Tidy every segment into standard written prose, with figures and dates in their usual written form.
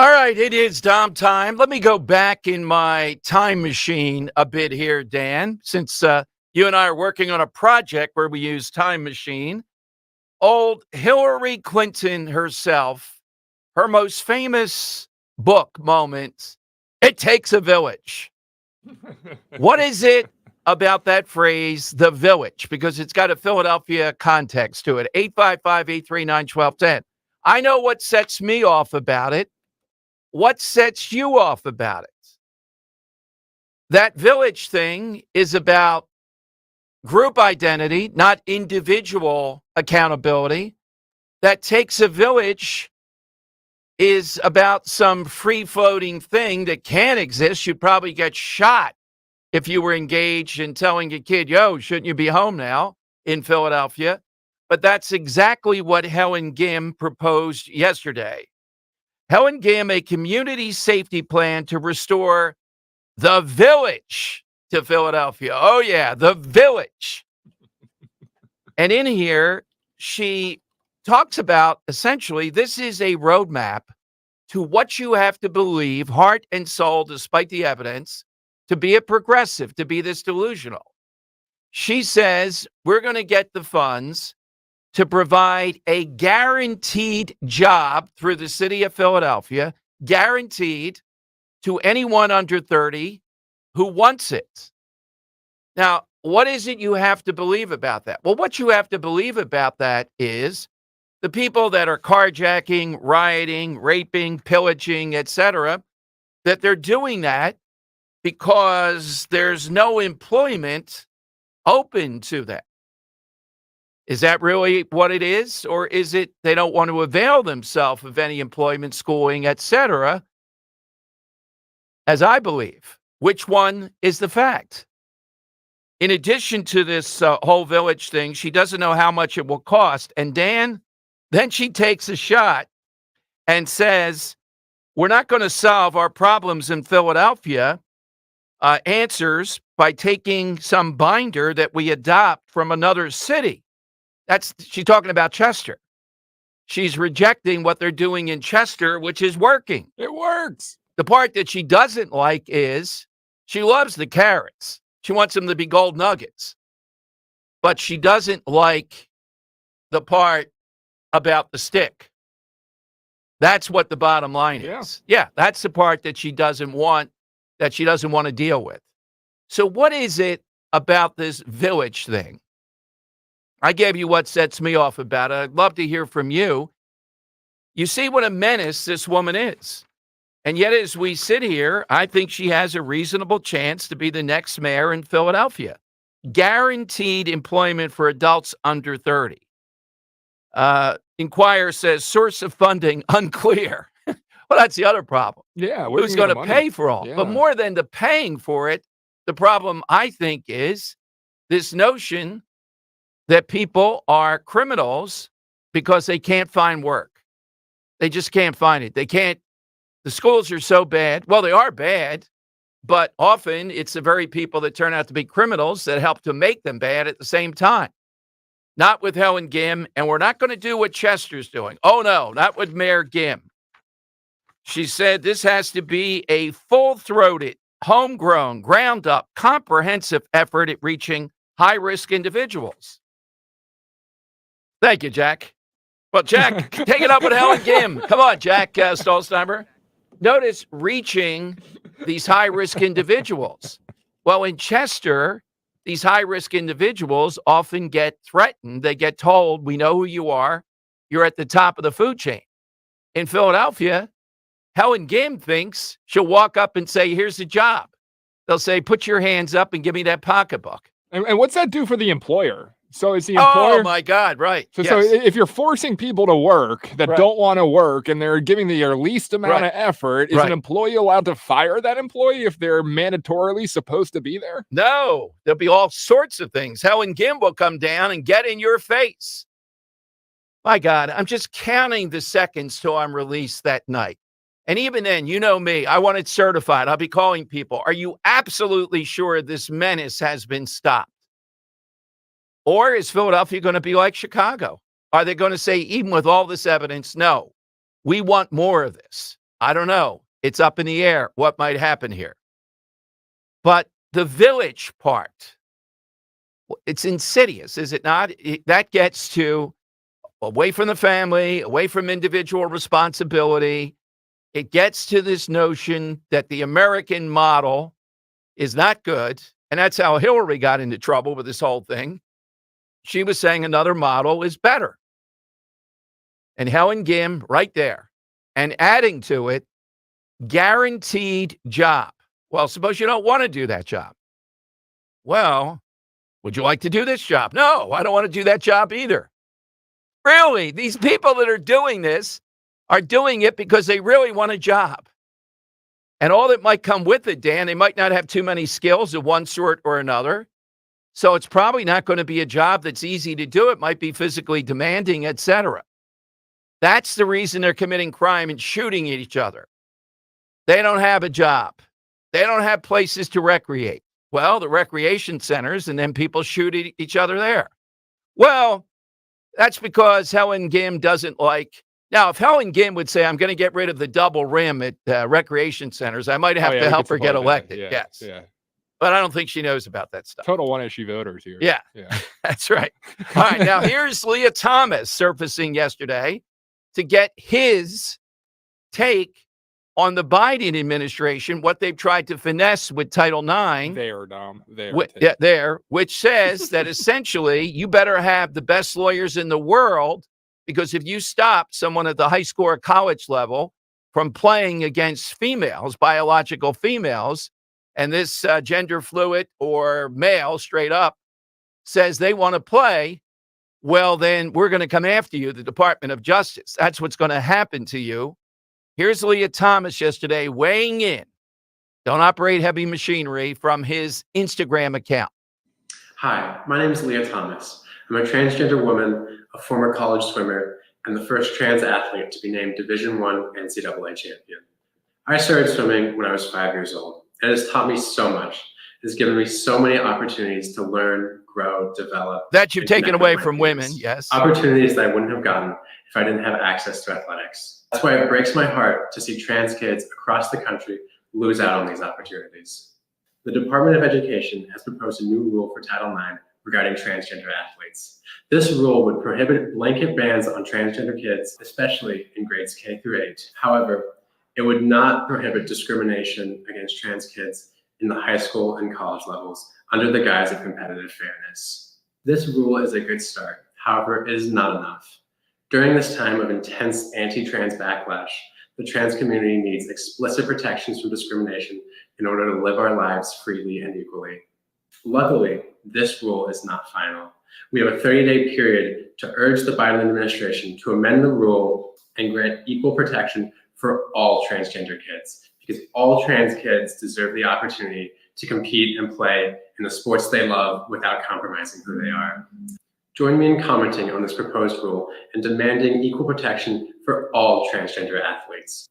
All right, it is Dom time. Let me go back in my time machine a bit here, Dan, since you and I are working on a project where we use time machine. Old Hillary Clinton herself, her most famous book moment, It Takes a Village. What is it about that phrase, the village? Because it's got a Philadelphia context to it. 855-839-1210. I know what sets me off about it. What sets you off about it? That village thing is about group identity, not individual accountability. That takes a village is about some free floating thing that can exist. You'd probably get shot if you were engaged in telling a kid, yo, shouldn't you be home now in Philadelphia? But that's exactly what Helen Gim proposed yesterday. Helen Gim, a community safety plan to restore the village to Philadelphia. Oh, yeah, the village. And in here, she talks about essentially this is a roadmap to what you have to believe, heart and soul, despite the evidence, to be a progressive, to be this delusional. She says we're going to get the funds to provide a guaranteed job through the city of Philadelphia, guaranteed to anyone under 30 who wants it. Now, what is it you have to believe about that? Well, what you have to believe about that is the people that are carjacking, rioting, raping, pillaging, etc., that they're doing that because there's no employment open to them. Is that really what it is? Or is it they don't want to avail themselves of any employment, schooling, etc., as I believe? Which one is the fact? In addition to this whole village thing, she doesn't know how much it will cost. And Dan, then she takes a shot and says, we're not going to solve our problems in Philadelphia answers by taking some binder that we adopt from another city. She's talking about Chester. She's rejecting what they're doing in Chester, which is working. It works. The part that she doesn't like is she loves the carrots. She wants them to be gold nuggets. But she doesn't like the part about the stick. That's what the bottom line is. Yeah, that's the part that she doesn't want to deal with. So what is it about this village thing? I gave you what sets me off about it. I'd love to hear from you. You see what a menace this woman is. And yet, as we sit here, I think she has a reasonable chance to be the next mayor in Philadelphia. Guaranteed employment for adults under 30. Inquirer says source of funding unclear. Well, that's the other problem. Yeah. Who's going to pay for all? Yeah. But more than the paying for it, the problem, I think, is this notion that people are criminals because they can't find work. They just can't find it. The schools are so bad. Well, they are bad, but often it's the very people that turn out to be criminals that help to make them bad at the same time. Not with Helen Gim, and we're not going to do what Chester's doing. Oh, no, not with Mayor Gim. She said this has to be a full-throated, homegrown, ground-up, comprehensive effort at reaching high-risk individuals. Thank you, Jack. Well, Jack, take it up with Helen Gim. Come on, Jack Stolzheimer. Notice reaching these high-risk individuals. Well, in Chester, these high-risk individuals often get threatened. They get told, we know who you are. You're at the top of the food chain. In Philadelphia, Helen Gim thinks she'll walk up and say, here's the job. They'll say, put your hands up and give me that pocketbook. And what's that do for the employer? So is the employer... Oh, my God, right. So, yes. So if you're forcing people to work that don't want to work and they're giving their least amount of effort, is an employee allowed to fire that employee if they're mandatorily supposed to be there? No, there'll be all sorts of things. Helen Gim will come down and get in your face. My God, I'm just counting the seconds till I'm released that night. And even then, you know me, I want it certified. I'll be calling people. Are you absolutely sure this menace has been stopped? Or is Philadelphia going to be like Chicago? Are they going to say, even with all this evidence, no, we want more of this? I don't know. It's up in the air what might happen here. But the village part, it's insidious, is it not? That gets to away from the family, away from individual responsibility. It gets to this notion that the American model is not good. And that's how Hillary got into trouble with this whole thing. She was saying another model is better. And Helen Gim right there. And adding to it, guaranteed job. Well, suppose you don't want to do that job. Well, would you like to do this job? No, I don't want to do that job either. Really, these people that are doing this are doing it because they really want a job. And all that might come with it, Dan, they might not have too many skills of one sort or another. So it's probably not going to be a job that's easy to do. It might be physically demanding, etc. That's the reason they're committing crime and shooting at each other. They don't have a job. They don't have places to recreate. Well, the recreation centers, and then people shoot at each other there. Well, that's because Helen Gim doesn't like. Now, if Helen Gim would say, I'm going to get rid of the double rim at recreation centers, I might have to help her get elected. Yes. Yeah. But I don't think she knows about that stuff. Total one-issue voters here. Yeah. That's right. All right. Now, here's Leah Thomas surfacing yesterday to get his take on the Biden administration, what they've tried to finesse with Title IX. Which says that essentially you better have the best lawyers in the world, because if you stop someone at the high school or college level from playing against females, biological females, and this gender fluid or male straight up says they want to play, well, then we're going to come after you, the Department of Justice. That's what's going to happen to you. Here's Leah Thomas yesterday weighing in. Don't operate heavy machinery from his Instagram account. Hi, my name is Leah Thomas. I'm a transgender woman, a former college swimmer, and the first trans athlete to be named Division I NCAA champion. I started swimming when I was 5 years old, and it has taught me so much. It has given me so many opportunities to learn, grow, develop. That you've taken away from women, yes. Opportunities that I wouldn't have gotten if I didn't have access to athletics. That's why it breaks my heart to see trans kids across the country lose out on these opportunities. The Department of Education has proposed a new rule for Title IX regarding transgender athletes. This rule would prohibit blanket bans on transgender kids, especially in grades K through 8. However, it would not prohibit discrimination against trans kids in the high school and college levels under the guise of competitive fairness. This rule is a good start. However, it is not enough. During this time of intense anti-trans backlash, the trans community needs explicit protections from discrimination in order to live our lives freely and equally. Luckily, this rule is not final. We have a 30-day period to urge the Biden administration to amend the rule and grant equal protection for all transgender kids, because all trans kids deserve the opportunity to compete and play in the sports they love without compromising who they are. Join me in commenting on this proposed rule and demanding equal protection for all transgender athletes.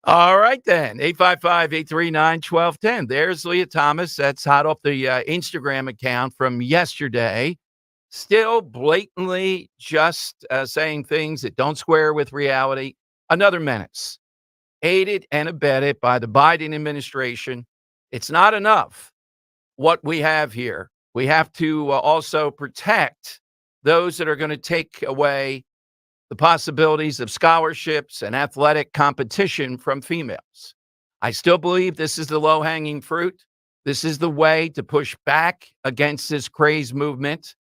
All right, then. 855-839-1210. There's Leah Thomas. That's hot off the Instagram account from yesterday. Still blatantly just saying things that don't square with reality. Another menace. Aided and abetted by the Biden administration. It's not enough what we have here. We have to also protect those that are going to take away the possibilities of scholarships and athletic competition from females. I still believe this is the low-hanging fruit. This is the way to push back against this craze movement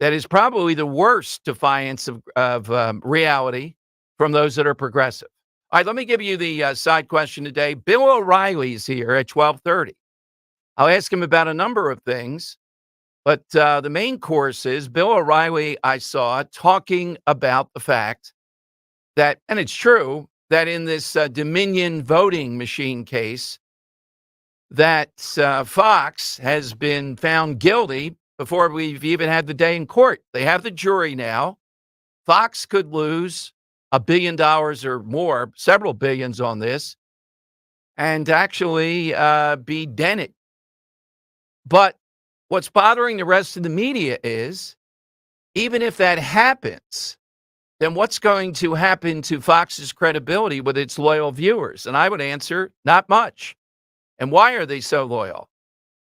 that is probably the worst defiance of reality from those that are progressive. All right, let me give you the side question today. Bill O'Reilly's here at 12:30. I'll ask him about a number of things. But the main course is Bill O'Reilly, I saw, talking about the fact that, and it's true, that in this Dominion voting machine case, that Fox has been found guilty before we've even had the day in court. They have the jury now. Fox could lose $1 billion or more, several billions on this, and actually be dented. But what's bothering the rest of the media is, even if that happens, then what's going to happen to Fox's credibility with its loyal viewers? And I would answer, not much. And why are they so loyal?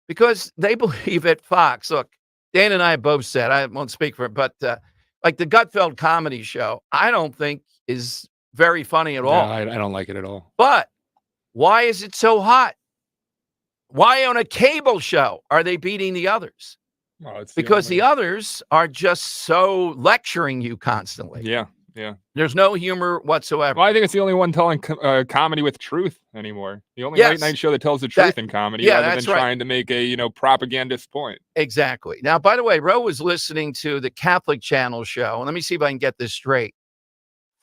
Because they believe at Fox. Look, Dan and I have both said, I won't speak for it, but like the Gutfeld comedy show, I don't think is very funny at all. I don't like it at all. But why is it so hot? Why on a cable show are they beating the others? Well, it's Because the others are just so lecturing you constantly. Yeah. There's no humor whatsoever. Well, I think it's the only one telling comedy with truth anymore. The only late night show that tells the truth in comedy, rather than trying to make a propagandist point. Exactly. Now, by the way, Ro was listening to the Catholic Channel show, and let me see if I can get this straight.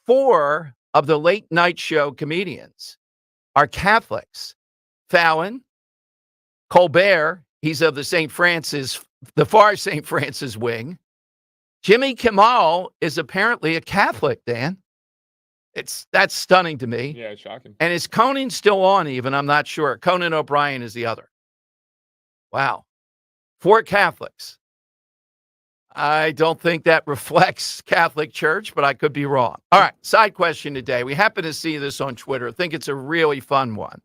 4 of the late night show comedians are Catholics. Fallon, Colbert, he's of the far St. Francis wing. Jimmy Kimmel is apparently a Catholic, Dan. That's stunning to me. Yeah, it's shocking. And is Conan still on even? I'm not sure. Conan O'Brien is the other. Wow. 4 Catholics. I don't think that reflects Catholic Church, but I could be wrong. All right, side question today. We happen to see this on Twitter. I think it's a really fun one.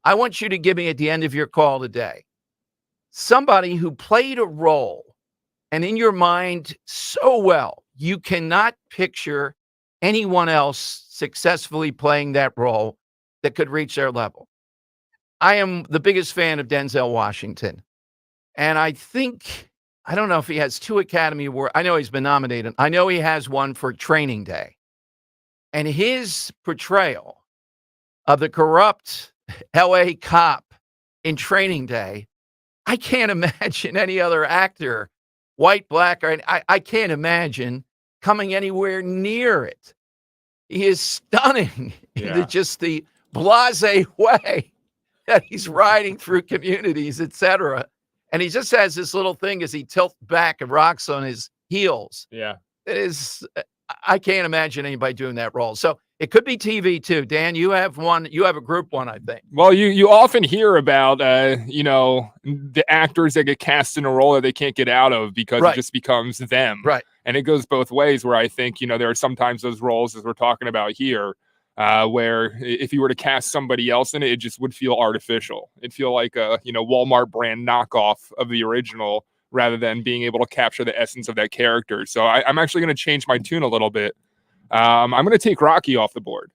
I want you to give me at the end of your call today somebody who played a role and in your mind so well, you cannot picture anyone else successfully playing that role that could reach their level. I am the biggest fan of Denzel Washington. And I don't know if he has 2 Academy Awards. I know he's been nominated. I know he has one for Training Day. And his portrayal of the corrupt LA cop in Training Day, I can't imagine any other actor, white, black, or I can't imagine coming anywhere near it. He is stunning in just the blasé way that he's riding through communities, etc. And he just has this little thing as he tilts back and rocks on his heels. Yeah. It is, I can't imagine anybody doing that role. So it could be TV too. Dan, you have one, you have a group one, I think. Well, you often hear about, the actors that get cast in a role that they can't get out of because it just becomes them. Right. And it goes both ways where I think, there are sometimes those roles, as we're talking about here, where if you were to cast somebody else in it, it just would feel artificial. It'd feel like a, Walmart brand knockoff of the original rather than being able to capture the essence of that character. So I'm actually going to change my tune a little bit. I'm going to take Rocky off the board.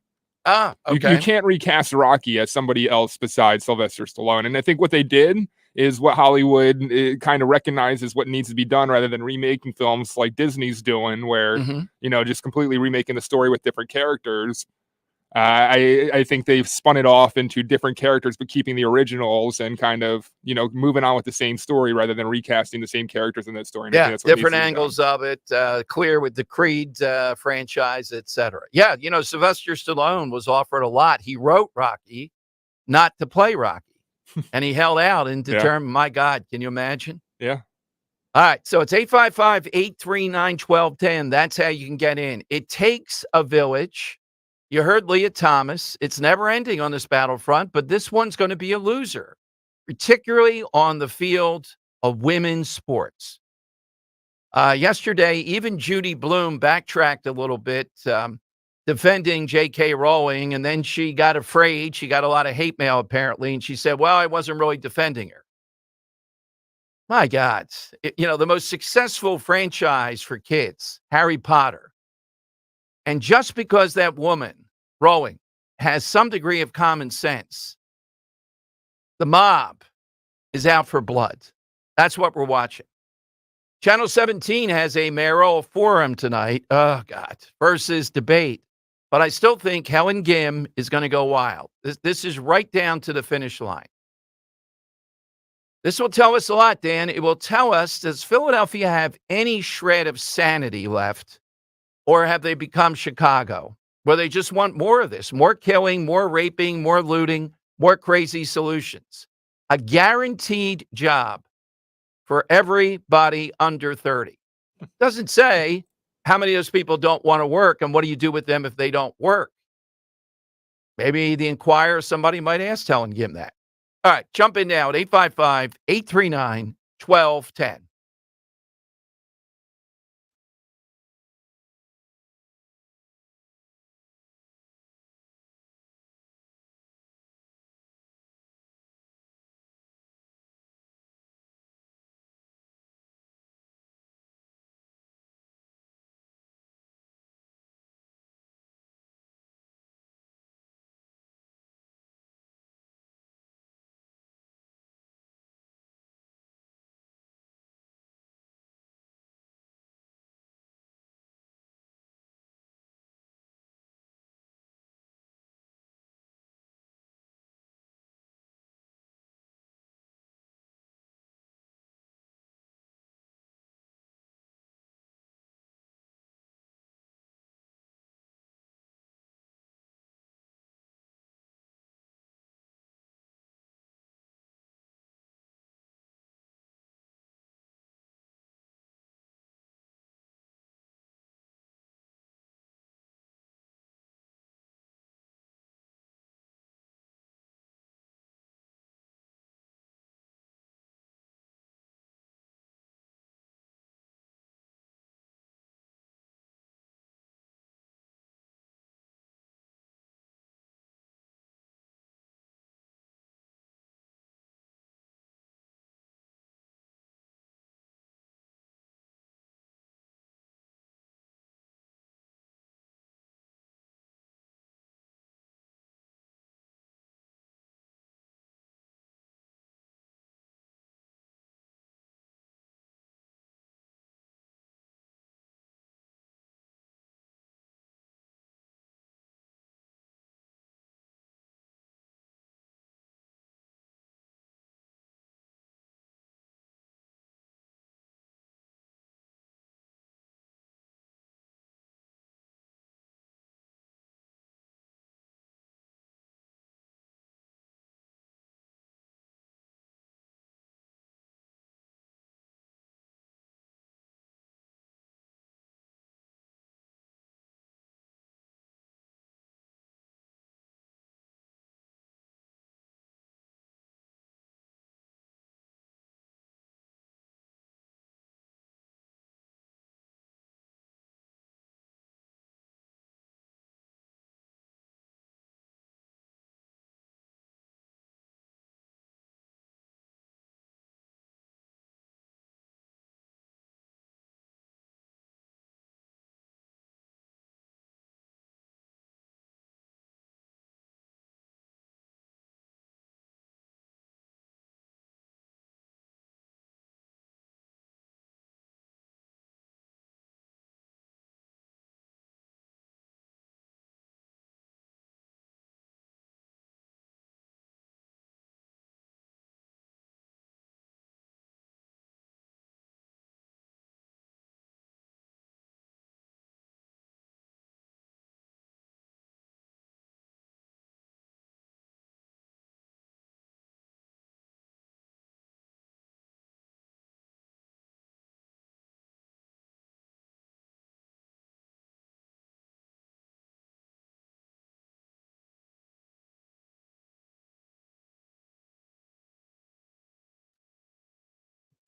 Okay. You can't recast Rocky as somebody else besides Sylvester Stallone. And I think what they did is what Hollywood kind of recognizes what needs to be done rather than remaking films like Disney's doing where, just completely remaking the story with different characters. I think they've spun it off into different characters, but keeping the originals and kind of, moving on with the same story rather than recasting the same characters in that story. And yeah, different angles of it, clear with the Creed franchise, etc. Yeah, Sylvester Stallone was offered a lot. He wrote Rocky, not to play Rocky. And he held out and determined, my God, can you imagine? Yeah. All right, so it's 855-839-1210. That's how you can get in. It takes a village. You heard Leah Thomas. It's never ending on this battlefront, but this one's going to be a loser, particularly on the field of women's sports. Yesterday, even Judy Blume backtracked a little bit, defending J.K. Rowling, and then she got afraid. She got a lot of hate mail, apparently, and she said, well, I wasn't really defending her. My God. The most successful franchise for kids, Harry Potter. And just because that woman, Rowling, has some degree of common sense, the mob is out for blood. That's what we're watching. Channel 17 has a mayoral forum tonight. Oh, God. Versus debate. But I still think Helen Gim is going to go wild. This is right down to the finish line. This will tell us a lot, Dan. It will tell us, does Philadelphia have any shred of sanity left? Or have they become Chicago, where they just want more of this, more killing, more raping, more looting, more crazy solutions? A guaranteed job for everybody under 30. Doesn't say how many of those people don't want to work and what do you do with them if they don't work? Maybe the Inquirer, somebody might ask Helen Gim that. All right, jump in now at 855-839-1210.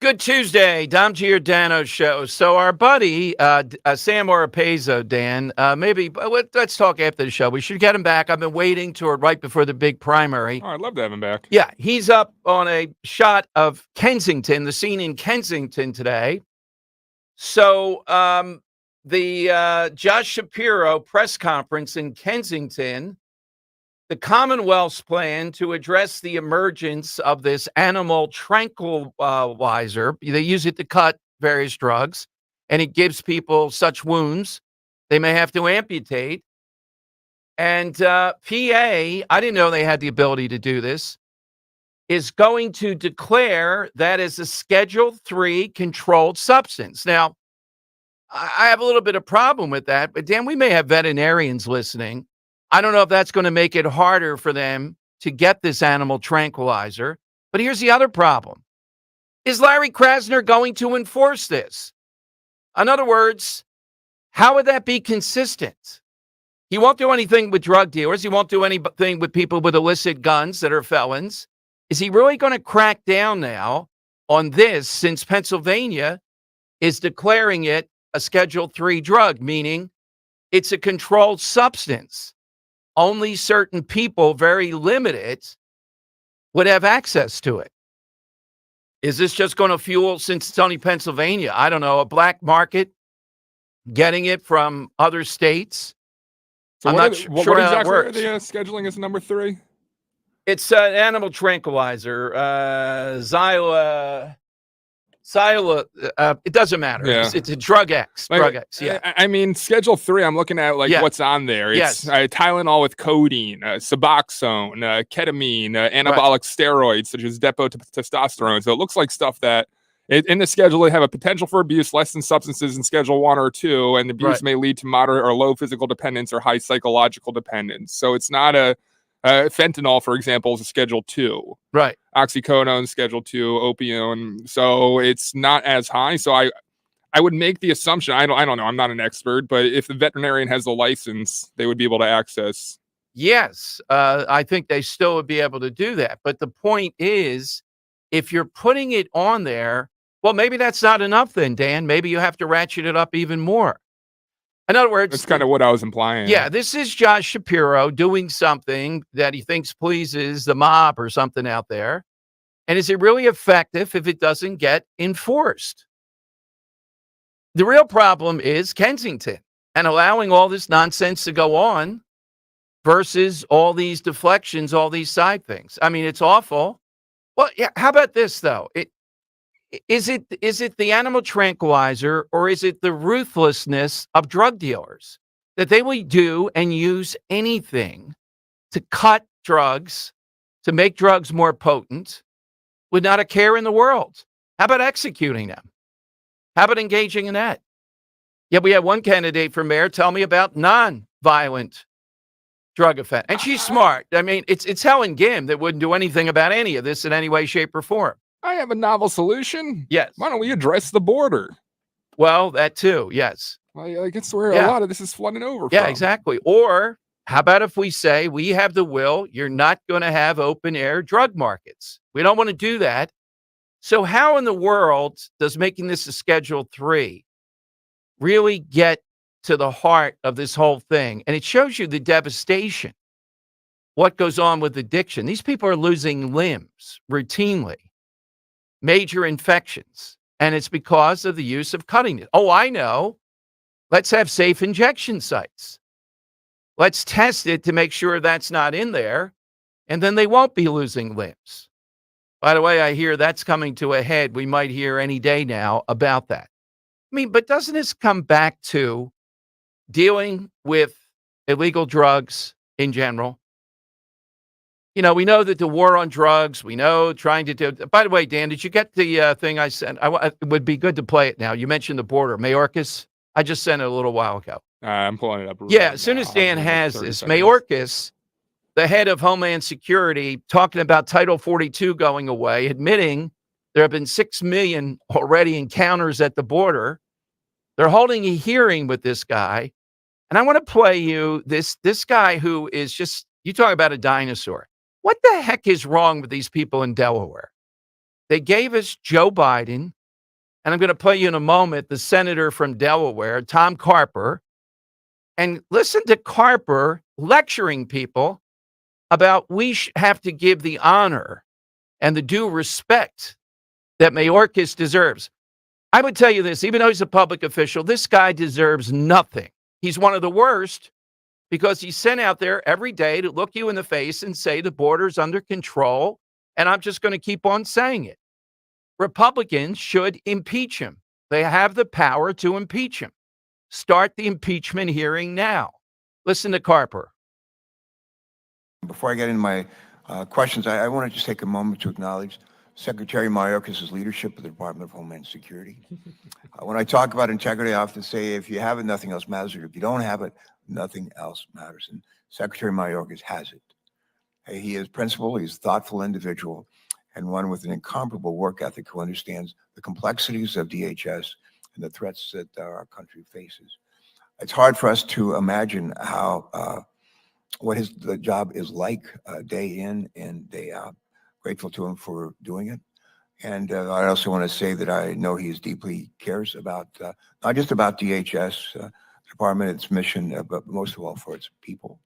Good Tuesday, Dom Giordano show. So our buddy, Sam Oropeza, Dan, maybe let's talk after the show. We should get him back. I've been waiting toward right before the big primary. Oh, I'd love to have him back. Yeah, he's up on a shot of Kensington, the scene in Kensington today. So the Josh Shapiro press conference in Kensington, the Commonwealth's plan to address the emergence of this animal tranquilizer. They use it to cut various drugs, and it gives people such wounds they may have to amputate. And PA, I didn't know they had the ability to do this, is going to declare that as a Schedule 3 controlled substance. Now, I have a little bit of problem with that, but Dan, we may have veterinarians listening. I don't know if that's going to make it harder for them to get this animal tranquilizer. But here's the other problem. Is Larry Krasner going to enforce this? In other words, how would that be consistent? He won't do anything with drug dealers. He won't do anything with people with illicit guns that are felons. Is he really going to crack down now on this since Pennsylvania is declaring it a Schedule 3 drug, meaning it's a controlled substance? Only certain people, very limited, would have access to it. Is this just going to fuel, since it's only Pennsylvania, I don't know, a black market, getting it from other states? So I'm what not are- what sure how exactly that works. are they scheduling as number 3? It's an animal tranquilizer, it doesn't matter. Yeah. It's a drug X. Drug X, yeah. I mean, Schedule 3, I'm looking at Yeah. what's on there. It's Tylenol with codeine, Suboxone, ketamine, anabolic steroids such as testosterone. So it looks like stuff that in the schedule they have a potential for abuse less than substances in Schedule 1 or 2, and abuse may lead to moderate or low physical dependence or high psychological dependence. So it's not fentanyl, for example, is a Schedule 2. Right. Oxycodone, Schedule 2, opium. So it's not as high. So I would make the assumption, I don't know, I'm not an expert, but if the veterinarian has the license, they would be able to access. Yes, I think they still would be able to do that. But the point is, if you're putting it on there, well, maybe that's not enough then, Dan. Maybe you have to ratchet it up even more. In other words, That's kind of what I was implying. Yeah, this is Josh Shapiro doing something that he thinks pleases the mob or something out there. And is it really effective if it doesn't get enforced? The real problem is Kensington and allowing all this nonsense to go on versus all these deflections, all these side things. I mean, it's awful. Well, yeah, how about this, though? Is it the animal tranquilizer, or is it the ruthlessness of drug dealers that they will do and use anything to cut drugs, to make drugs more potent, with not a care in the world? How about executing them? How about engaging in that? Yeah, we had one candidate for mayor tell me about non-violent drug offense, and she's smart. I mean, it's Helen Gim that wouldn't do anything about any of this in any way, shape, or form. I have a novel solution. Yes. Why don't we address the border? Well, that too, yes. Like it's where a lot of this is flooding over Yeah, from. exactly. Or how about if we say we have the will, you're not going to have open air drug markets. We don't want to do that. So how in the world does making this a Schedule 3 really get to the heart of this whole thing? And it shows you the devastation, what goes on with addiction. These people are losing limbs routinely, major infections, and it's because of the use of cutting it. Oh, I know. Let's have safe injection sites. Let's test it to make sure that's not in there, and then they won't be losing limbs. By the way, I hear that's coming to a head. We might hear any day now about that. I mean, but doesn't this come back to dealing with illegal drugs in general? You know, we know that the war on drugs, we know trying to do. By the way, Dan, did you get the thing I sent? It would be good to play it now. You mentioned the border. Mayorkas, I just sent it a little while ago. I'm pulling it up. Yeah, as soon as Dan has this, Mayorkas, the head of Homeland Security, talking about Title 42 going away, admitting there have been 6 million already encounters at the border. They're holding a hearing with this guy. And I want to play you this guy who is just, you talk about a dinosaur. What the heck is wrong with these people in Delaware? They gave us Joe Biden, and I'm going to play you in a moment the senator from Delaware, Tom Carper. And listen to Carper lecturing people about we have to give the honor and the due respect that Mayorkas deserves. I would tell you this, even though he's a public official, this guy deserves nothing. He's one of the worst because he's sent out there every day to look you in the face and say the border's under control. And I'm just going to keep on saying it. Republicans should impeach him. They have the power to impeach him. Start the impeachment hearing now. Listen to Carper. Before I get into my questions, I want to just take a moment to acknowledge Secretary Mayorkas' leadership of the Department of Homeland Security. When I talk about integrity, I often say, if you have it, nothing else matters. If you don't have it, nothing else matters. And Secretary Mayorkas has it. He is principled, he's a thoughtful individual, and one with an incomparable work ethic who understands the complexities of DHS and the threats that our country faces. It's hard for us to imagine how what the job is like day in and day out. Grateful to him for doing it. And I also want to say that I know he deeply cares about, not just about DHS department, its mission, but most of all for its people.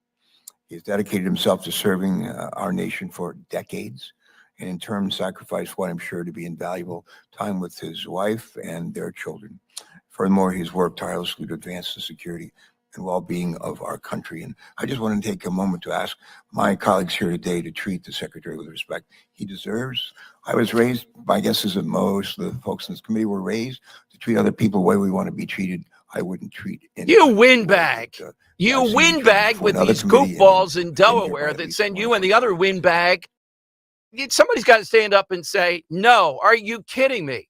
He's dedicated himself to serving our nation for decades, and in turn sacrificed what I'm sure to be invaluable time with his wife and their children. Furthermore, he's worked tirelessly to advance the security and well-being of our country. And I just want to take a moment to ask my colleagues here today to treat the Secretary with the respect he deserves. I was raised, my guess is that most of the folks in this committee were raised to treat other people the way we want to be treated. I wouldn't treat you windbag. You windbag with these goofballs in Delaware that send you and the other windbag. Somebody's got to stand up and say, no, are you kidding me?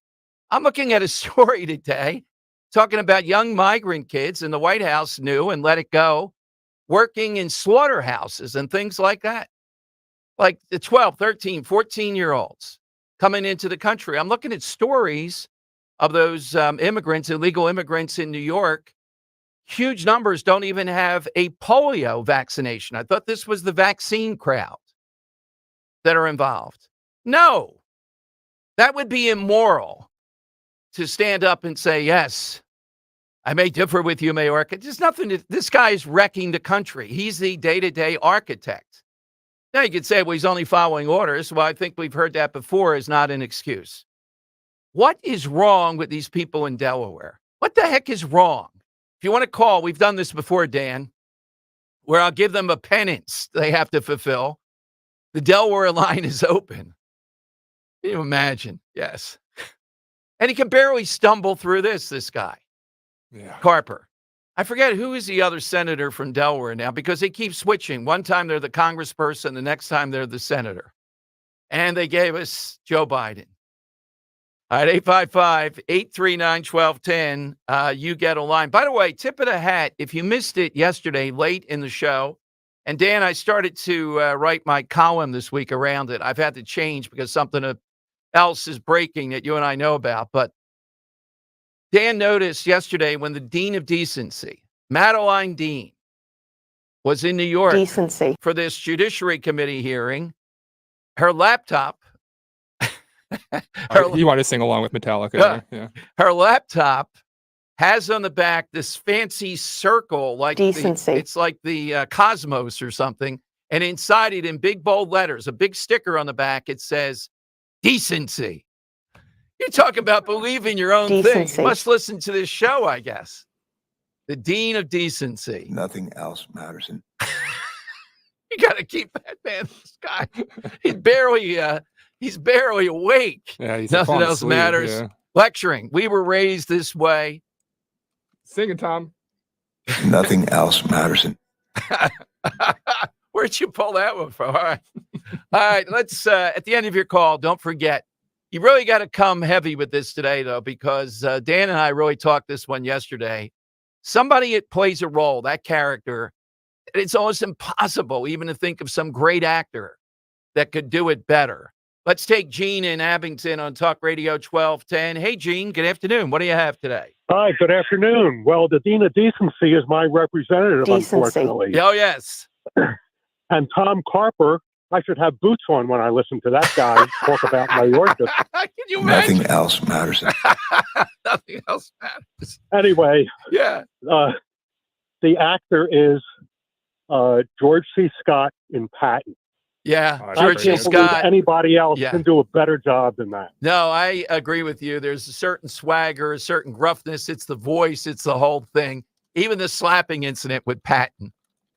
I'm looking at a story today talking about young migrant kids in the White House knew and let it go, working in slaughterhouses and things like that. Like the 12, 13, 14-year-olds coming into the country. I'm looking at stories of those immigrants, illegal immigrants in New York. Huge numbers don't even have a polio vaccination. I thought this was the vaccine crowd that are involved. No, that would be immoral to stand up and say, yes, I may differ with you, Mayorkas. There's nothing. This guy is wrecking the country. He's the day-to-day architect. Now you could say, well, he's only following orders. Well, I think we've heard that before is not an excuse. What is wrong with these people in Delaware? What the heck is wrong? If you want to call, we've done this before, Dan, where I'll give them a penance they have to fulfill. The Delaware line is open. Can you imagine? Yes. And he can barely stumble through this guy. Yeah. Carper. I forget who is the other senator from Delaware now because they keep switching. One time they're the congressperson, the next time they're the senator. And they gave us Joe Biden. All right, 855-839-1210. You get a line. By the way, tip of the hat, if you missed it yesterday late in the show, and Dan, I started to write my column this week around it. I've had to change because something else is breaking that you and I know about. But Dan noticed yesterday when the Dean of Decency, Madeline Dean, was in New York for this Judiciary Committee hearing, her laptop. You want to sing along with Metallica. Yeah. Her laptop has on the back this fancy circle, like it's like the cosmos or something. And inside it, in big bold letters, a big sticker on the back, it says, decency. You talk about believing your own thing. You must listen to this show, I guess. The Dean of Decency. Nothing else matters. You got to keep that man. This guy, he's barely awake. Yeah, he's nothing else matters. Yeah. Lecturing. We were raised this way. Sing it, Tom. Nothing else matters. Where'd you pull that one from? All right. Let's, at the end of your call, don't forget, you really got to come heavy with this today, though, because Dan and I really talked this one yesterday. Somebody that plays a role, that character, it's almost impossible even to think of some great actor that could do it better. Let's take Gene in Abington on Talk Radio 1210. Hey, Gene, good afternoon. What do you have today? Hi, good afternoon. Well, the Dean of Decency is my representative, unfortunately. Oh, yes. And Tom Carper I should have boots on when I listen to that guy talk about Mayorkas. Can you imagine? Nothing else matters. Nothing else matters. Anyway, Yeah. the actor is George C. Scott in Patton. Yeah. Oh, I George C. can't believe Scott. anybody else Yeah. can do a better job than that. No, I agree with you. There's a certain swagger, a certain gruffness. It's the voice. It's the whole thing. Even the slapping incident with Patton.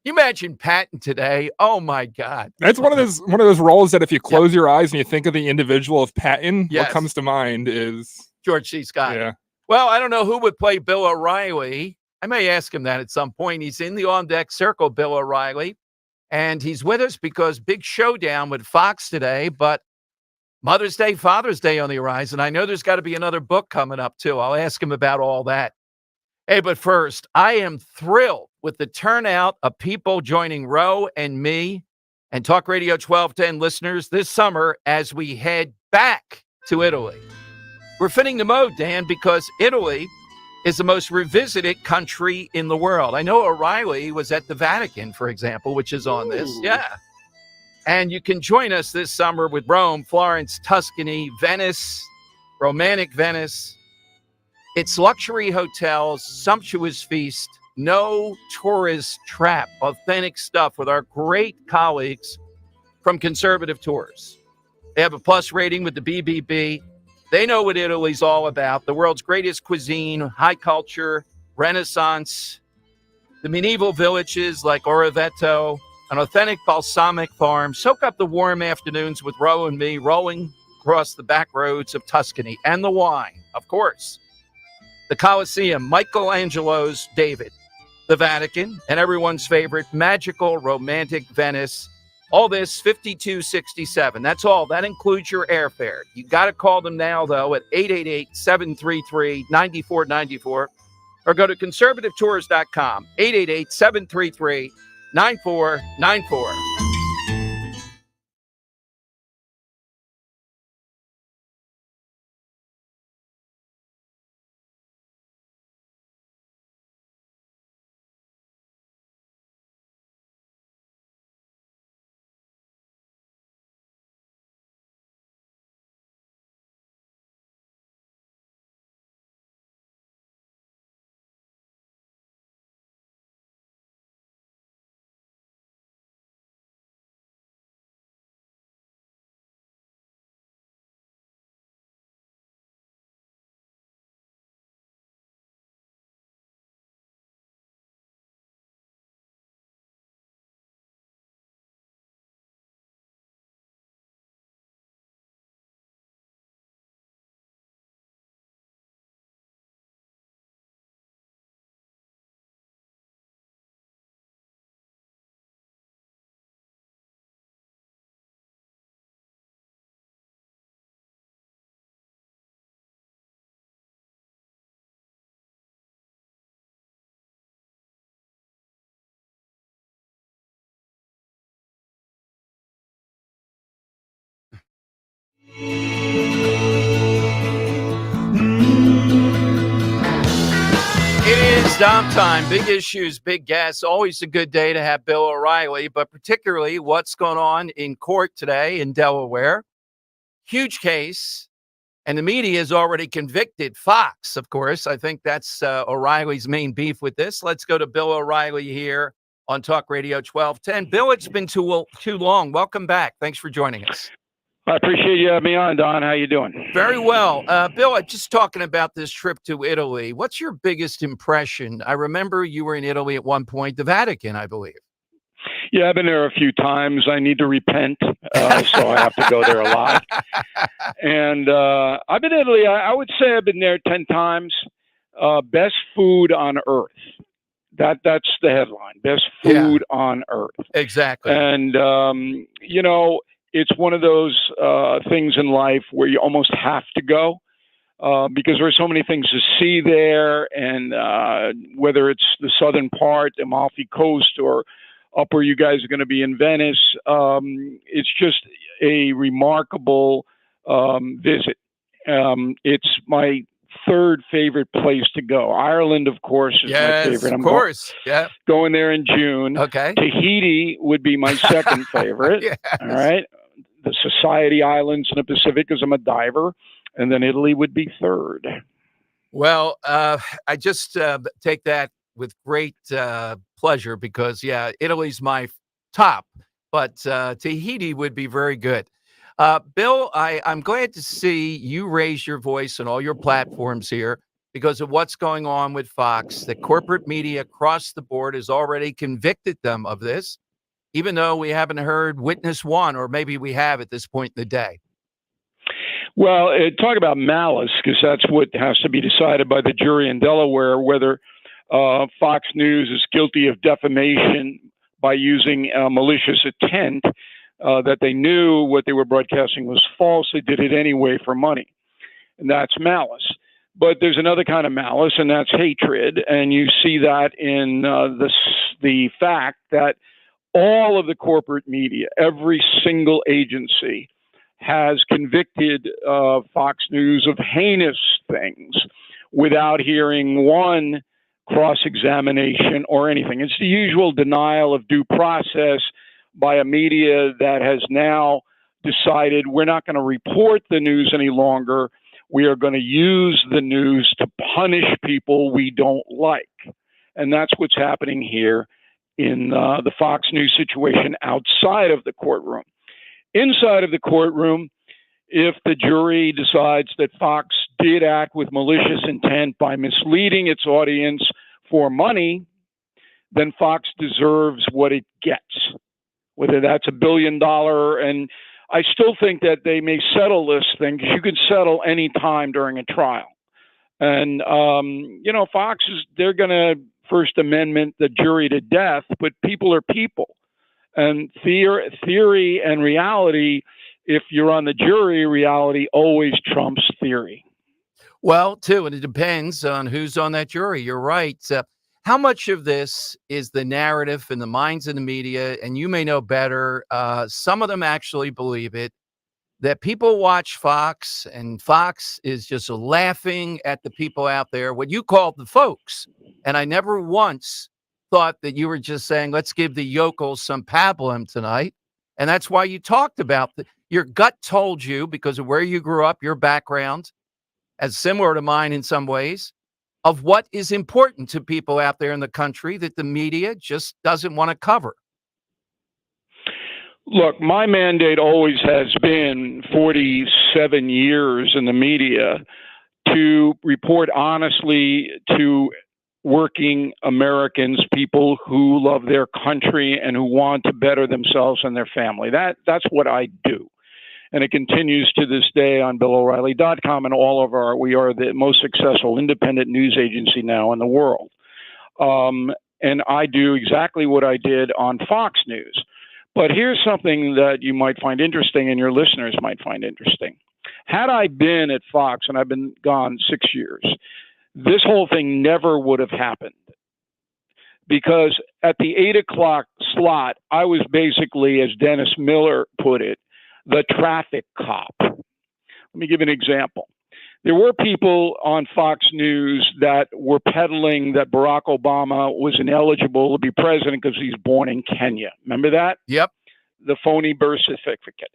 You imagine Patton today. Oh, my God. That's one of those roles that if you close your eyes and you think of the individual of Patton, Yes. what comes to mind is George C. Scott. yeah. Well, I don't know who would play Bill O'Reilly. I may ask him that at some point. He's in the on-deck circle, Bill O'Reilly. And he's with us because big showdown with Fox today, but Mother's Day, Father's Day on the horizon. I know there's got to be another book coming up, too. I'll ask him about all that. Hey, but first, I am thrilled with the turnout of people joining Roe and me and Talk Radio 1210 listeners this summer as we head back to Italy. We're fitting the mode, Dan, because Italy is the most revisited country in the world. I know O'Reilly was at the Vatican, for example, which is on this. Yeah. And you can join us this summer with Rome, Florence, Tuscany, Venice, romantic Venice. It's luxury hotels, sumptuous feast, no tourist trap, authentic stuff with our great colleagues from Conservative Tours. They have a plus rating with the BBB. They know what Italy's all about. The world's greatest cuisine, high culture, Renaissance, the medieval villages like Orvieto, an authentic balsamic farm. Soak up the warm afternoons with Ro and me rolling across the back roads of Tuscany. And the wine, of course. The Colosseum, Michelangelo's David, the Vatican, and everyone's favorite magical, romantic Venice. All this, $52.67. That's all. That includes your airfare. You got to call them now, though, at 888-733-9494 or go to conservativetours.com, 888-733-9494. It is Dom time. Big issues, big guests. Always a good day to have Bill O'Reilly, but particularly what's going on in court today in Delaware. Huge case, and the media has already convicted Fox, of course. I think that's O'Reilly's main beef with this. Let's go to Bill O'Reilly here on Talk Radio 1210. Bill, it's been too long. Welcome back. Thanks for joining us. I appreciate you having me on, Don. How you doing? Very well. Bill, just talking about this trip to Italy, what's your biggest impression? I remember you were in Italy at one point, the Vatican, I believe. Yeah, I've been there a few times. I need to repent, so I have to go there a lot. And I've been in Italy. I would say I've been there 10 times. Best food on earth. That's the headline. Best food on earth. Exactly. And, it's one of those things in life where you almost have to go because there are so many things to see there. And whether it's the southern part, the Amalfi Coast, or up where you guys are going to be in Venice, it's just a remarkable visit. It's my third favorite place to go. Ireland, of course, is my favorite. Of course. Yeah. Going there in June. Okay. Tahiti would be my second favorite. Yes. All right. The Society Islands in the Pacific, because I'm a diver. And then Italy would be third. Well, I just take that with great pleasure because, yeah, Italy's my top, but Tahiti would be very good. Bill, I'm glad to see you raise your voice on all your platforms here because of what's going on with Fox. The corporate media across the board has already convicted them of this, even though we haven't heard witness one, or maybe we have at this point in the day. Well, talk about malice, because that's what has to be decided by the jury in Delaware, whether Fox News is guilty of defamation by using malicious intent, that they knew what they were broadcasting was false. They did it anyway for money. And that's malice. But there's another kind of malice, and that's hatred. And you see that in the fact that all of the corporate media, every single agency, has convicted Fox News of heinous things without hearing one cross-examination or anything. It's the usual denial of due process by a media that has now decided we're not going to report the news any longer. We are going to use the news to punish people we don't like. And that's what's happening here in the Fox News situation outside of the courtroom. Inside of the courtroom, if the jury decides that Fox did act with malicious intent by misleading its audience for money, then Fox deserves what it gets, whether that's $1 billion. And I still think that they may settle this thing, because you can settle any time during a trial. And, Fox they're going to First Amendment the jury to death, but people are people. And theory and reality, if you're on the jury, reality always trumps theory. Well, too, and it depends on who's on that jury. You're right. How much of this is the narrative in the minds of the media? And you may know better. Some of them actually believe it, that people watch Fox and Fox is just laughing at the people out there, what you call the folks. And I never once thought that you were just saying, let's give the yokels some pablum tonight. And that's why you talked about your gut told you, because of where you grew up, your background, as similar to mine in some ways, of what is important to people out there in the country that the media just doesn't want to cover. Look, my mandate always has been 47 years in the media to report honestly to working Americans, people who love their country and who want to better themselves and their family. That's what I do. And it continues to this day on BillO'Reilly.com and we are the most successful independent news agency now in the world. And I do exactly what I did on Fox News. But here's something that you might find interesting and your listeners might find interesting. Had I been at Fox, and I've been gone 6 years, this whole thing never would have happened. Because at the 8 o'clock slot, I was basically, as Dennis Miller put it, the traffic cop. Let me give an example. There were people on Fox News that were peddling that Barack Obama was ineligible to be president because he's born in Kenya. Remember that? Yep. The phony birth certificate.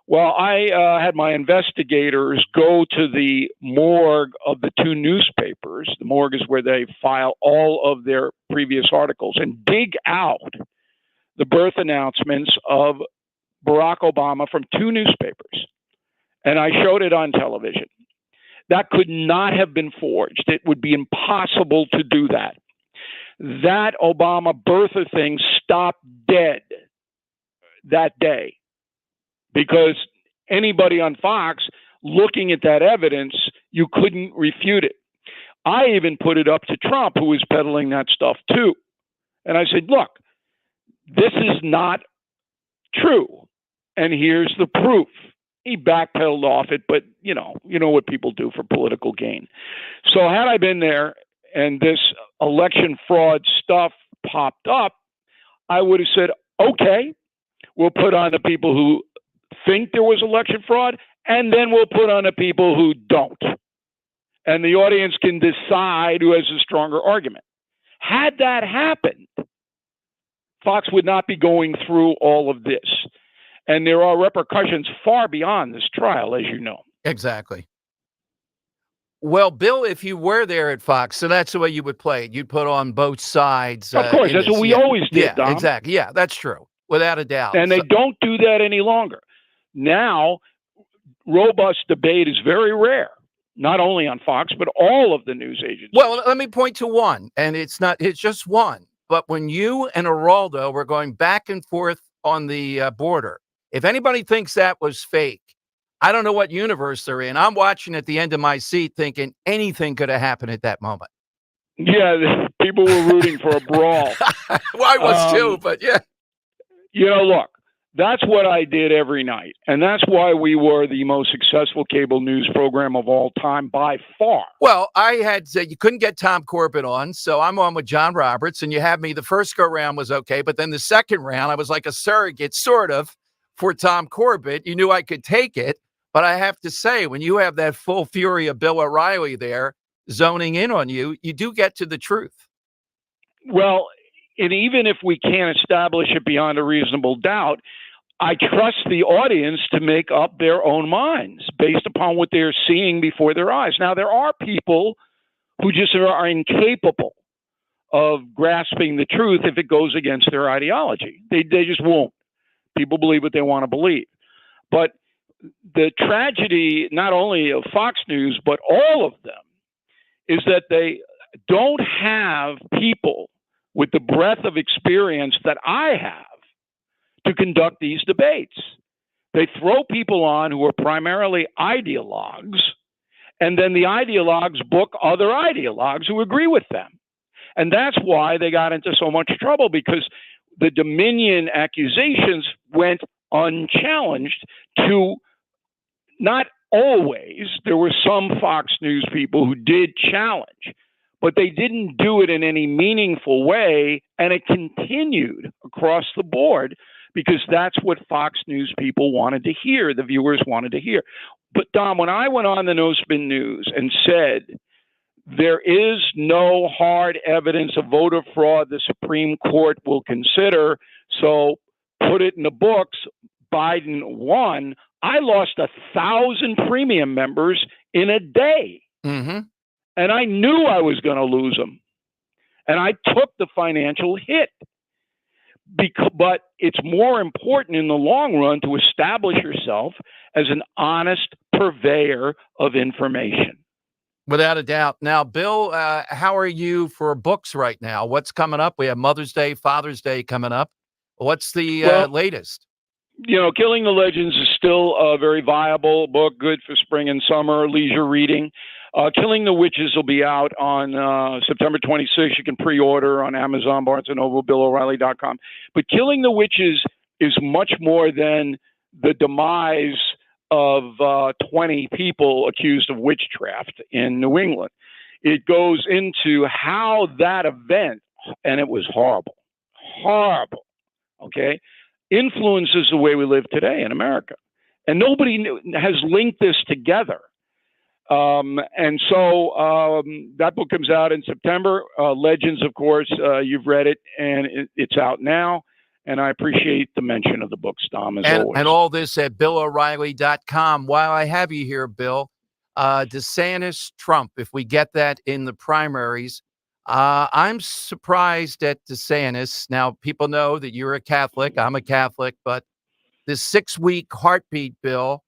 Well, I had my investigators go to the morgue of the two newspapers. The morgue is where they file all of their previous articles, and dig out the birth announcements of Barack Obama from two newspapers. And I showed it on television. That could not have been forged. It would be impossible to do that. That Obama birther thing stopped dead that day, because anybody on Fox looking at that evidence, you couldn't refute it. I even put it up to Trump, who was peddling that stuff too. And I said, look, this is not true. And here's the proof. He backpedaled off it, but you know what people do for political gain. So had I been there and this election fraud stuff popped up, I would have said, okay, we'll put on the people who think there was election fraud, and then we'll put on the people who don't. and the audience can decide who has a stronger argument. Had that happened, Fox would not be going through all of this. And there are repercussions far beyond this trial, as you know. Exactly. Well, Bill, if you were there at Fox, so that's the way you would play it. You'd put on both sides. Of course, in that's this. what we Yeah. always did, Yeah, Dom. exactly. Yeah, that's true. Without a doubt. And they So- don't do that any longer. Now, robust debate is very rare, not only on Fox, but all of the news agencies. Well, let me point to one, and it's just one. But when you and Geraldo were going back and forth on the border, if anybody thinks that was fake, I don't know what universe they're in. I'm watching at the end of my seat thinking anything could have happened at that moment. Yeah, people were rooting for a brawl. Well, I was too, but yeah. You know, look, that's what I did every night. And that's why we were the most successful cable news program of all time by far. Well, I had said you couldn't get Tom Corbett on, so I'm on with John Roberts, and you had me. The first go round was okay, but then the second round, I was like a surrogate, sort of, for Tom Corbett. You knew I could take it, but I have to say, when you have that full fury of Bill O'Reilly there zoning in on you, you do get to the truth. Well, and even if we can't establish it beyond a reasonable doubt, I trust the audience to make up their own minds based upon what they're seeing before their eyes. Now, there are people who just are incapable of grasping the truth if it goes against their ideology. They just won't. People believe what they want to believe. But the tragedy, not only of Fox News, but all of them, is that they don't have people with the breadth of experience that I have to conduct these debates. They throw people on who are primarily ideologues, and then the ideologues book other ideologues who agree with them. And that's why they got into so much trouble, because the Dominion accusations went unchallenged to not always. There were some Fox News people who did challenge, but they didn't do it in any meaningful way, and it continued across the board because that's what Fox News people wanted to hear, the viewers wanted to hear. But Dom, when I went on the No Spin News and said there is no hard evidence of voter fraud the Supreme Court will consider, so put it in the books, Biden won, I lost 1,000 premium members in a day. Mm-hmm. And I knew I was going to lose them. And I took the financial hit. But it's more important in the long run to establish yourself as an honest purveyor of information. Without a doubt. Now, Bill, how are you for books right now? What's coming up? We have Mother's Day, Father's Day coming up. What's the latest? You know, Killing the Legends is still a very viable book, good for spring and summer leisure reading. Killing the Witches will be out on September 26th. You can pre-order on Amazon, Barnes & Noble, BillO'Reilly.com. But Killing the Witches is much more than the demise of 20 people accused of witchcraft in New England. It goes into how that event, and it was horrible, okay, influences the way we live today in America. And nobody has linked this together. And so that book comes out in September. Legends, of course, you've read it, and it's out now. And I appreciate the mention of the books, Tom, as always. And all this at BillO'Reilly.com. While I have you here, Bill, DeSantis, Trump, if we get that in the primaries, I'm surprised at DeSantis. Now, people know that you're a Catholic. I'm a Catholic. But this 6-week heartbeat bill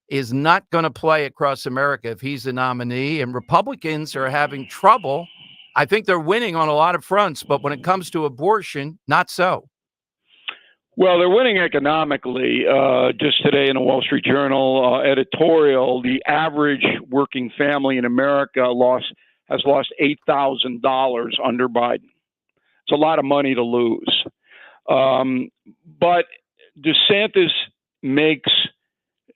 is not going to play across America if he's the nominee. And Republicans are having trouble. I think they're winning on a lot of fronts. But when it comes to abortion, not so. Well, they're winning economically. Just today in a Wall Street Journal editorial, the average working family in America has lost $8,000 under Biden. It's a lot of money to lose. But DeSantis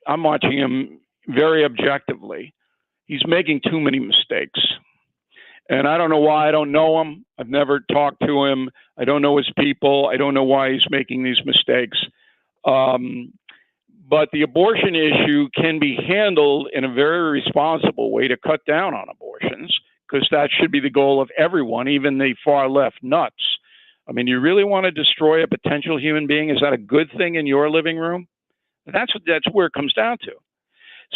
I'm watching him very objectively. He's making too many mistakes. And I don't know why. I don't know him. I've never talked to him. I don't know his people. I don't know why he's making these mistakes. But the abortion issue can be handled in a very responsible way to cut down on abortions, because that should be the goal of everyone, even the far left nuts. I mean, you really want to destroy a potential human being? Is that a good thing in your living room? That's where it comes down to.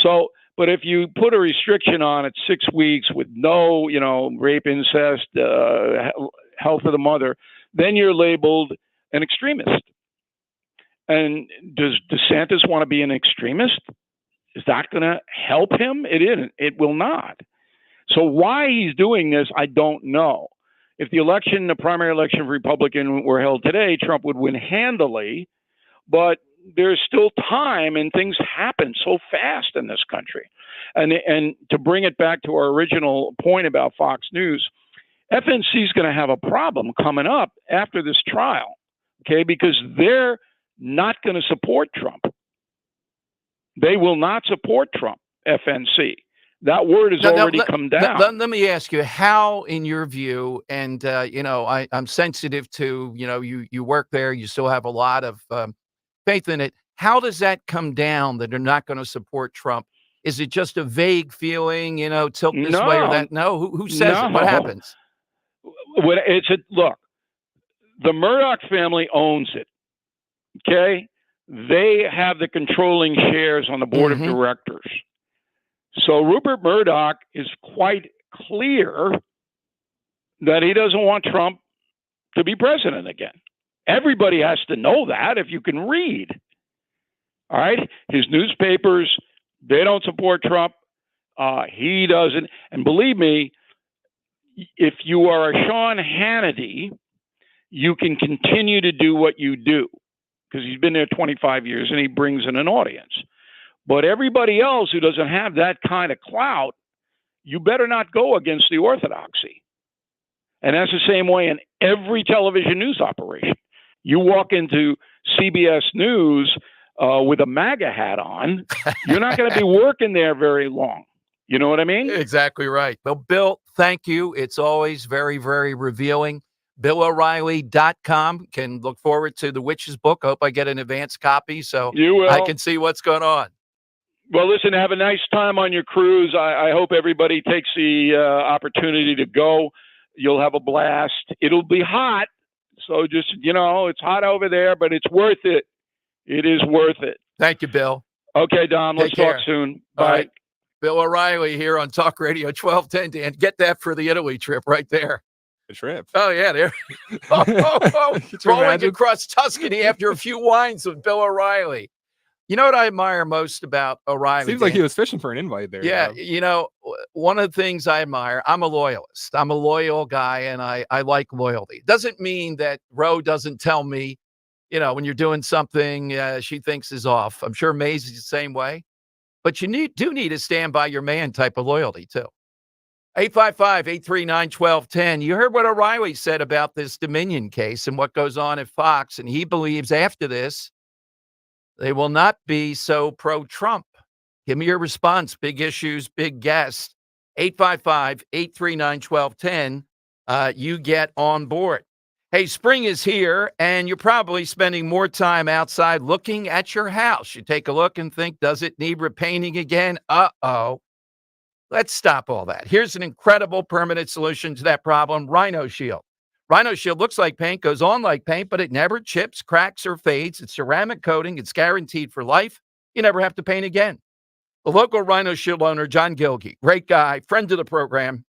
So, but if you put a restriction on it, 6 weeks with no, rape, incest, health of the mother, then you're labeled an extremist. And does DeSantis want to be an extremist? Is that going to help him? It isn't. It will not. So why he's doing this, I don't know. If the primary election of Republican were held today, Trump would win handily, but there's still time and things happen so fast in this country. And to bring it back to our original point about Fox News, FNC is going to have a problem coming up after this trial, okay, because they're not going to support Trump. They will not support Trump, FNC. That word has already come down. Let me ask you, how, in your view, and I'm sensitive to, you work there, you still have a lot of faith in it. How does that come down that they're not going to support Trump? Is it just a vague feeling, tilt this way or that? No, who says it? What happens? Look, the Murdoch family owns it. Okay, they have the controlling shares on the board of directors. So Rupert Murdoch is quite clear that he doesn't want Trump to be president again. Everybody has to know that if you can read. All right, his newspapers, they don't support Trump. He doesn't. And believe me, if you are a Sean Hannity, you can continue to do what you do, because he's been there 25 years and he brings in an audience. But everybody else who doesn't have that kind of clout, you better not go against the orthodoxy. And that's the same way in every television news operation. You walk into CBS News with a MAGA hat on, you're not going to be working there very long. You know what I mean? Exactly right. Well, Bill, thank you. It's always very, very revealing. BillO'Reilly.com. Can look forward to the Witch's book. I hope I get an advance copy so I can see what's going on. Well, listen, have a nice time on your cruise. I hope everybody takes the opportunity to go. You'll have a blast. It'll be hot. So just, it's hot over there, but it's worth it. It is worth it. Thank you, Bill. Okay, Dom. Let's talk soon. Bye. All right. Bill O'Reilly here on Talk Radio 1210. Dan, get that for the Italy trip right there. The trip. Oh, yeah. There. Rolling across Tuscany after a few wines with Bill O'Reilly. You know what I admire most about O'Reilly? Seems like he was fishing for an invite there. Yeah. One of the things I admire, I'm a loyalist. I'm a loyal guy, and I like loyalty. Doesn't mean that Ro doesn't tell me, when you're doing something she thinks is off. I'm sure Maisie's the same way. But you do need to stand by your man type of loyalty, too. 855-839-1210. You heard what O'Reilly said about this Dominion case and what goes on at Fox, and he believes after this, they will not be so pro-Trump. Give me your response. Big issues, big guest. 855-839-1210. You get on board. Hey, spring is here, and you're probably spending more time outside looking at your house. You take a look and think, does it need repainting again? Uh-oh. Let's stop all that. Here's an incredible permanent solution to that problem, Rhino Shield. Rhino Shield looks like paint, goes on like paint, but it never chips, cracks, or fades. It's ceramic coating. It's guaranteed for life. You never have to paint again. The local Rhino Shield owner, John Gilkey, great guy, friend of the program,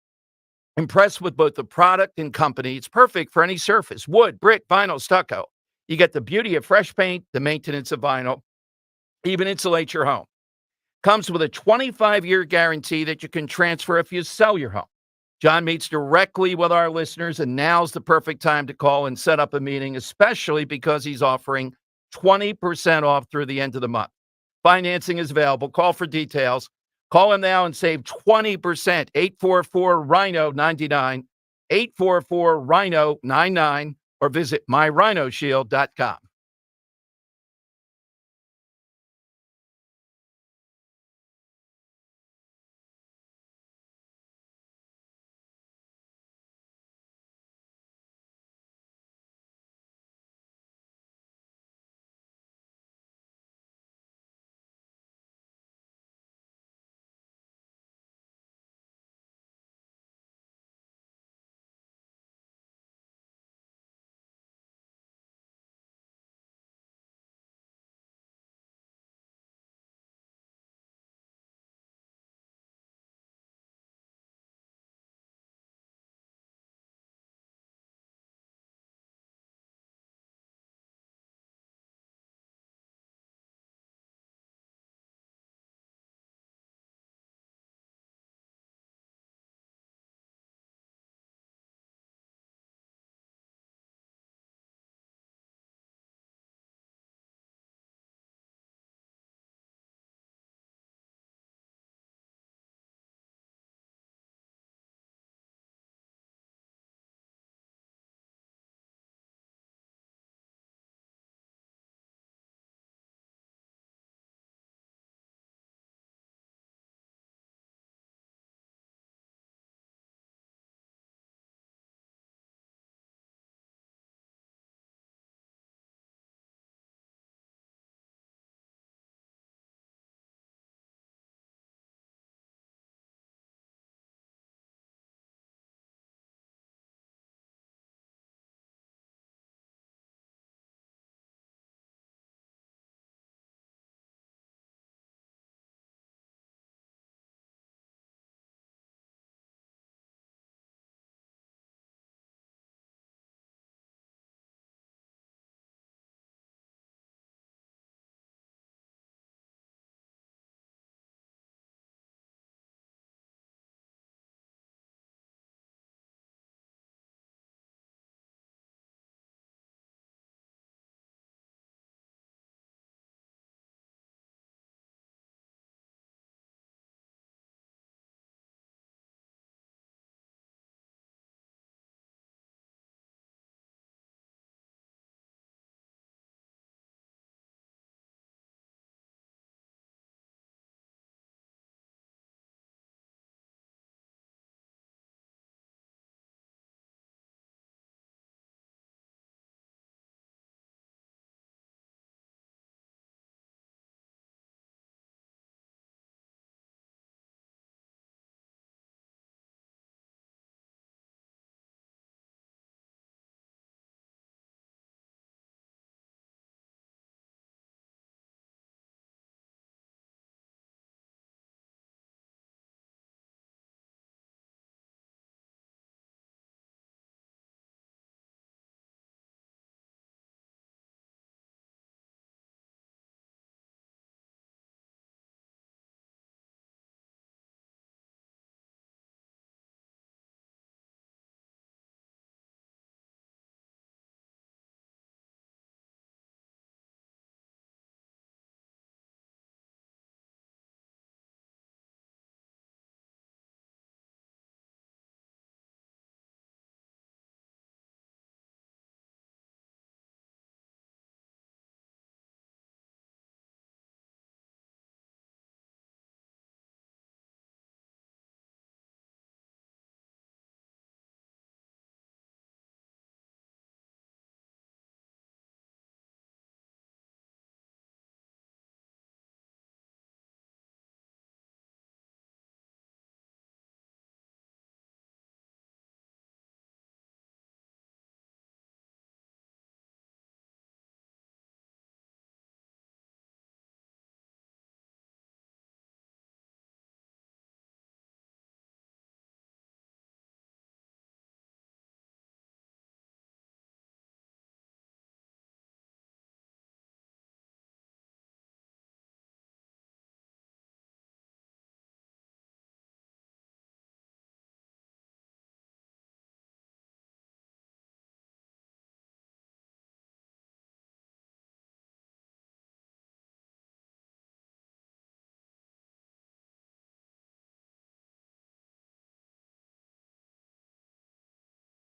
impressed with both the product and company. It's perfect for any surface, wood, brick, vinyl, stucco. You get the beauty of fresh paint, the maintenance of vinyl, even insulate your home. Comes with a 25-year guarantee that you can transfer if you sell your home. John meets directly with our listeners, and now's the perfect time to call and set up a meeting, especially because he's offering 20% off through the end of the month. Financing is available. Call for details. Call him now and save 20%. 844-RHINO-99, 844-RHINO-99, or visit myrhinoshield.com.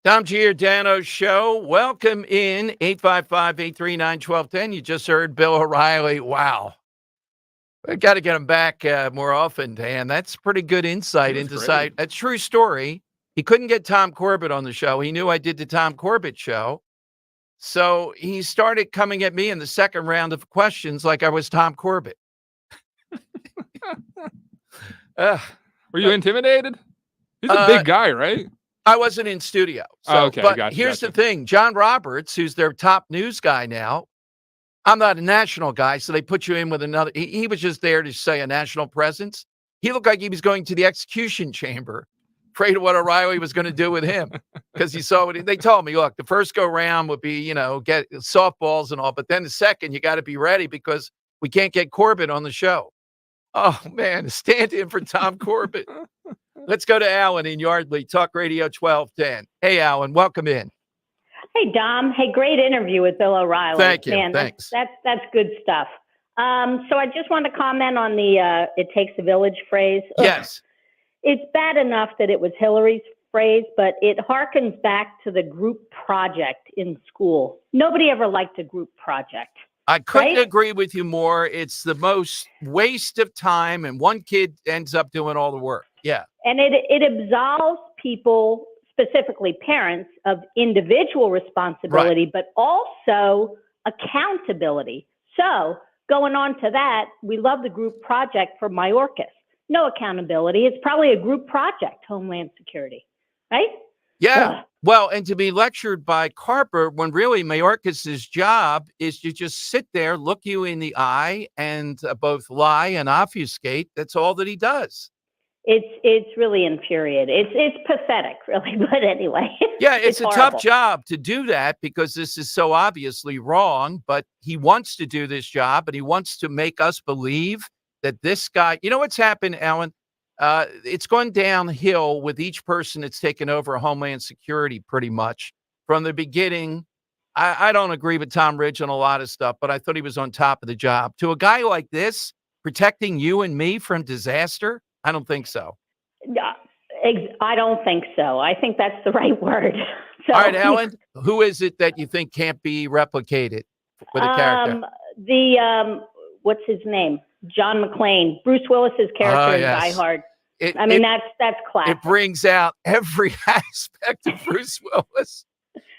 Tom Giordano Show. Welcome in 855-839-1210. You just heard Bill O'Reilly. Wow. We've got to get him back more often, Dan. That's pretty good insight into a true story. He couldn't get Tom Corbett on the show. He knew I did the Tom Corbett show. So he started coming at me in the second round of questions like I was Tom Corbett. Were you intimidated? He's a big guy, right? I wasn't in studio. So, okay, but here's the thing. John Roberts, who's their top news guy now, I'm not a national guy, so they put you in with another. He was just there to say a national presence. He looked like he was going to the execution chamber, afraid of what O'Reilly was going to do with him, because he saw what they told me. Look, the first go round would be, get softballs and all, but then the second, you got to be ready because we can't get Corbett on the show. Oh man, stand in for Tom Corbett. Let's go to Alan in Yardley, Talk Radio 1210. Hey, Alan, welcome in. Hey, Dom. Hey, great interview with Bill O'Reilly. Thank you. Man, thanks. That's good stuff. So I just want to comment on the "it takes a village" phrase. Yes. It's bad enough that it was Hillary's phrase, but it harkens back to the group project in school. Nobody ever liked a group project. I couldn't agree with you more. It's the most waste of time, and one kid ends up doing all the work. Yeah. And it absolves people, specifically parents, of individual responsibility, but also accountability. So going on to that, we love the group project for Mayorkas. No accountability. It's probably a group project, Homeland Security, right? Yeah. Well, and to be lectured by Carper when really Mayorkas' job is to just sit there, look you in the eye, and both lie and obfuscate. That's all that he does. It's really infuriating. It's pathetic, really. But anyway. Yeah, it's a horrible. tough job to do that because this is so obviously wrong. But he wants to do this job, and he wants to make us believe that this guy. You know what's happened, Alan? It's gone downhill with each person that's taken over Homeland Security pretty much from the beginning. I don't agree with Tom Ridge on a lot of stuff, but I thought he was on top of the job. To a guy like this, protecting you and me from disaster, I don't think so. I don't think so. I think that's the right word. So, all right, Alan, who is it that you think can't be replicated with a character? What's his name? John McClane, Bruce Willis's character in Die Hard. That's classic. It brings out every aspect of Bruce Willis.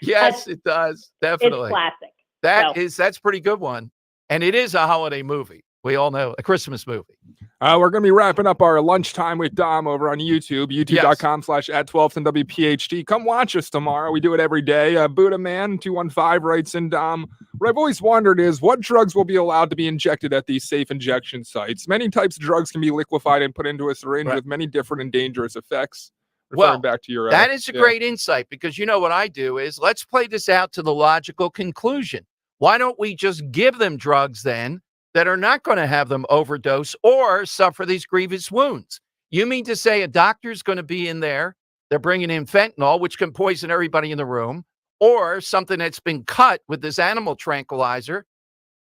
Yes, it does. Definitely. It's classic. That's a pretty good one. And it is a holiday movie. We all know, a Christmas movie. We're going to be wrapping up our lunchtime with Dom over on YouTube, youtube.com/@12WPHT. Come watch us tomorrow. We do it every day. Buddha Man 215 writes in, Dom, what I've always wondered is what drugs will be allowed to be injected at these safe injection sites. Many types of drugs can be liquefied and put into a syringe with many different and dangerous effects. Referring back to your that is a great insight, because you know what I do is let's play this out to the logical conclusion. Why don't we just give them drugs then that are not going to have them overdose or suffer these grievous wounds? You mean to say a doctor's going to be in there, they're bringing in fentanyl, which can poison everybody in the room, or something that's been cut with this animal tranquilizer,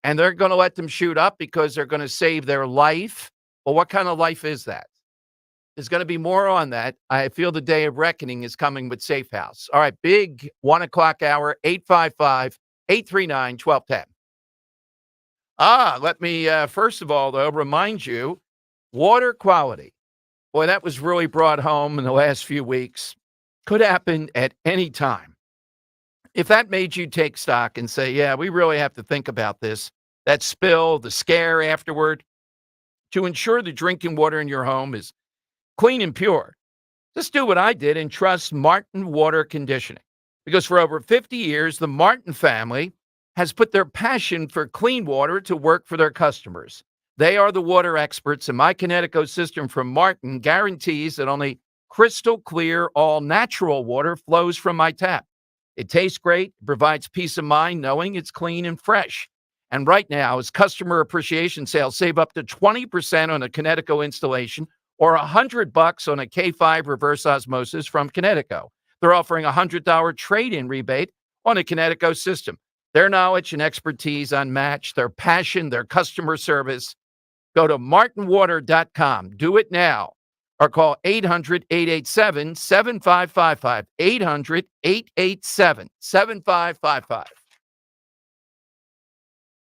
and they're going to let them shoot up because they're going to save their life? Well, what kind of life is that? There's going to be more on that. I feel the day of reckoning is coming with Safe House. All right, big 1 o'clock hour, 855-839-1210. Let me, first of all, though, remind you, water quality. Boy, that was really brought home in the last few weeks. Could happen at any time. If that made you take stock and say, yeah, we really have to think about this, that spill, the scare afterward, to ensure the drinking water in your home is clean and pure, just do what I did and trust Martin Water Conditioning. Because for over 50 years, the Martin family has put their passion for clean water to work for their customers. They are the water experts, and my Connecticut system from Martin guarantees that only crystal clear, all natural water flows from my tap. It tastes great, provides peace of mind knowing it's clean and fresh. And right now, as customer appreciation sales, save up to 20% on a Connecticut installation or $100 on a K5 reverse osmosis from Connecticut. They're offering a $100 trade-in rebate on a Connecticut system. Their knowledge and expertise unmatched, their passion, their customer service. Go to martinwater.com. Do it now. or call 800-887-7555. 800-887-7555.